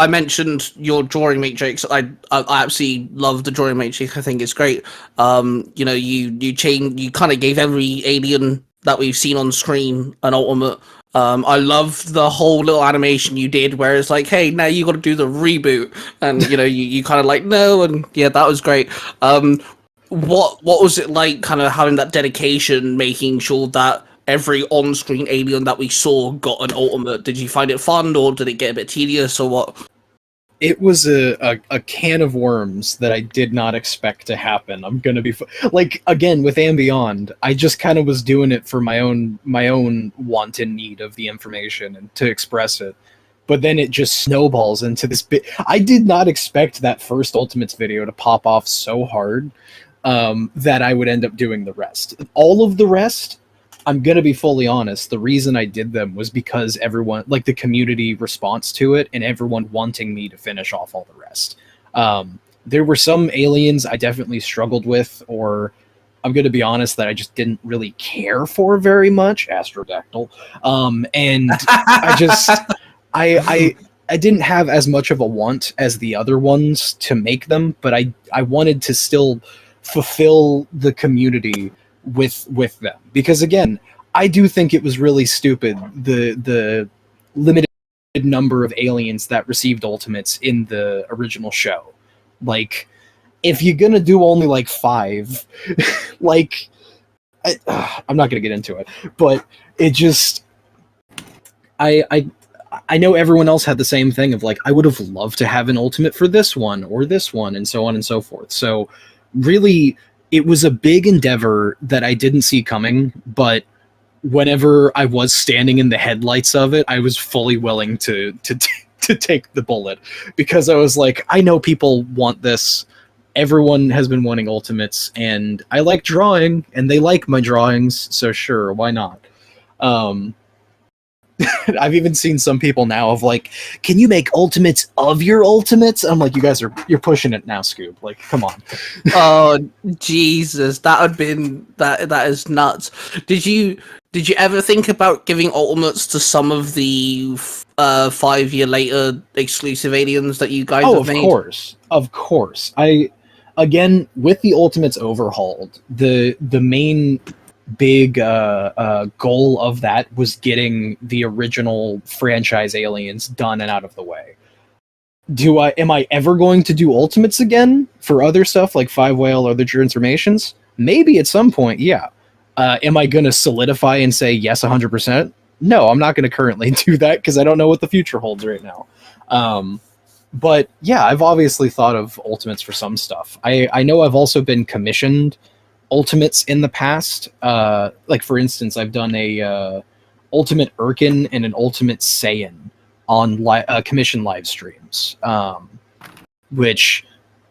I mentioned your drawing matrix. I absolutely love the drawing matrix. I think it's great. You know, you kind of gave every alien that we've seen on screen an ultimate. I loved the whole little animation you did where it's like, hey, now you got to do the reboot, and you know, you kind of like no, and yeah, that was great. What was it like, kind of having that dedication, making sure that every on-screen alien that we saw got an ultimate? Did you find it fun, or did it get a bit tedious, or what? It was a can of worms that I did not expect to happen. I'm gonna be like, again with and Beyond, I just kind of was doing it for my own want and need of the information and to express it. But then it just snowballs into this bit. I did not expect that first Ultimates video to pop off so hard, that I would end up doing the rest. All of the rest, I'm gonna be fully honest, the reason I did them was because everyone, like the community response to it and everyone wanting me to finish off all the rest. There were some aliens I definitely struggled with, or I'm gonna be honest, that I just didn't really care for very much. Astrodactyl. And I just I didn't have as much of a want as the other ones to make them, but I wanted to still fulfill the community with them, because again, I do think it was really stupid, the limited number of aliens that received ultimates in the original show. Like, if you're gonna do only like 5, like I'm not gonna get into it, but it just I know everyone else had the same thing of like, I would have loved to have an ultimate for this one or this one, and so on and so forth. So really, it was a big endeavor that I didn't see coming, but whenever I was standing in the headlights of it, I was fully willing to take the bullet, because I was like, I know people want this. Everyone has been wanting ultimates, and I like drawing, and they like my drawings, so sure, why not? I've even seen some people now of like, can you make ultimates of your ultimates? I'm like, you're pushing it now, Scoob. Like, come on. Oh Jesus, that would been that is nuts. Did you ever think about giving ultimates to some of the 5 year later exclusive aliens that you guys have made? Of course. Again, with the ultimates overhauled, the main big goal of that was getting the original franchise aliens done and out of the way. Am I ever going to do ultimates again for other stuff like Five Whale or other transformations? Maybe at some point, yeah. Am I going to solidify and say yes 100%? No, I'm not going to currently do that because I don't know what the future holds right now. But yeah, I've obviously thought of ultimates for some stuff. I know I've also been commissioned ultimates in the past. Like for instance, I've done a ultimate Irkin and an ultimate Saiyan on commission live streams, which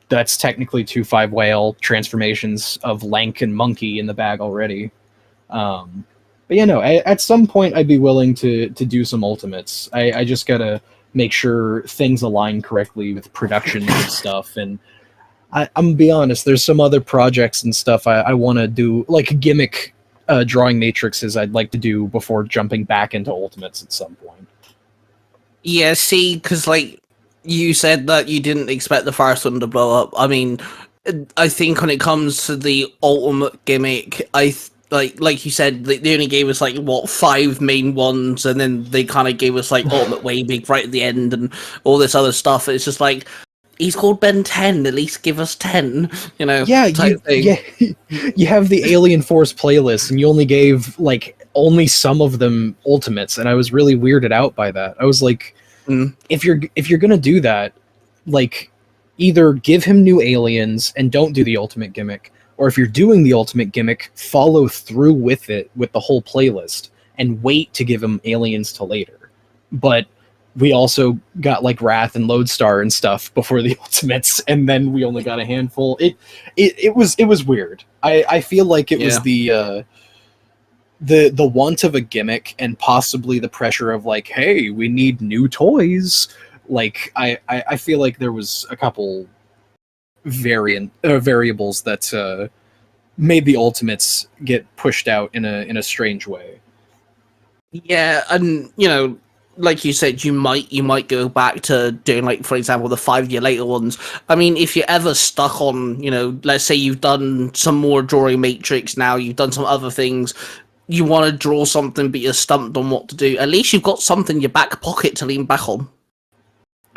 that's technically 2 Five Whale transformations of Lank and Monkey in the bag already. But yeah, no, at some point I'd be willing to do some ultimates. I just gotta make sure things align correctly with productions and stuff. And I'm gonna be honest, there's some other projects and stuff I want to do, like gimmick drawing matrices I'd like to do before jumping back into ultimates at some point. Yeah, see, because like you said that you didn't expect the first one to blow up. I mean, I think when it comes to the ultimate gimmick, like you said, they only gave us like what 5 main ones, and then they kind of gave us like ultimate way big right at the end and all this other stuff. It's just like, he's called Ben 10. At least give us 10, you know. Yeah, you have the Alien Force playlist, and you only gave like only some of them ultimates, and I was really weirded out by that. I was like, if you're gonna do that, like, either give him new aliens and don't do the ultimate gimmick, or if you're doing the ultimate gimmick, follow through with it with the whole playlist and wait to give him aliens till later. But we also got like Wrath and Lodestar and stuff before the ultimates, and then we only got a handful. It was weird. I feel like it was the want of a gimmick and possibly the pressure of like, hey, we need new toys. Like I feel like there was a couple variables that made the ultimates get pushed out in a strange way. Yeah, and you know, like you said, you might go back to doing, like, for example, the 5 year later ones. I mean, if you're ever stuck on, let's say you've done some more drawing matrix now, you've done some other things, you want to draw something, but you're stumped on what to do. At least you've got something in your back pocket to lean back on.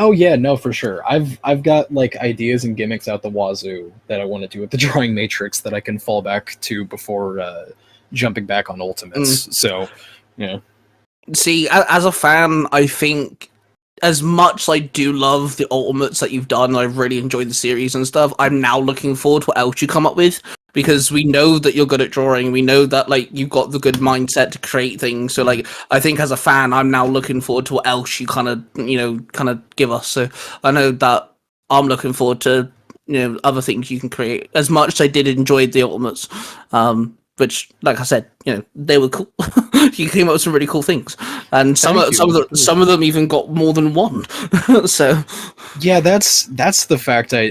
Oh yeah, no, for sure. I've got like ideas and gimmicks out the wazoo that I want to do with the drawing matrix that I can fall back to before jumping back on Ultimates. So, yeah. See, as a fan, I think as much as I do love the Ultimates that you've done, I've really enjoyed the series and stuff, I'm now looking forward to what else you come up with, because we know that you're good at drawing, we know that, like, you've got the good mindset to create things, so, like, I think as a fan, I'm now looking forward to what else you kind of give us, so I know that I'm looking forward to, other things you can create, as much as I did enjoy the Ultimates, which, like I said, they were cool. You came up with some really cool things, and some of them even got more than one. So, yeah, that's the fact. I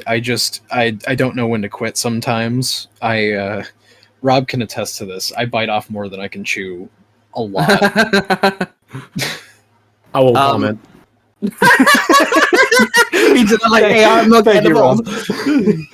don't know when to quit. Sometimes Rob can attest to this. I bite off more than I can chew, a lot. I won't comment. He did like, hey, I'm not getting involved.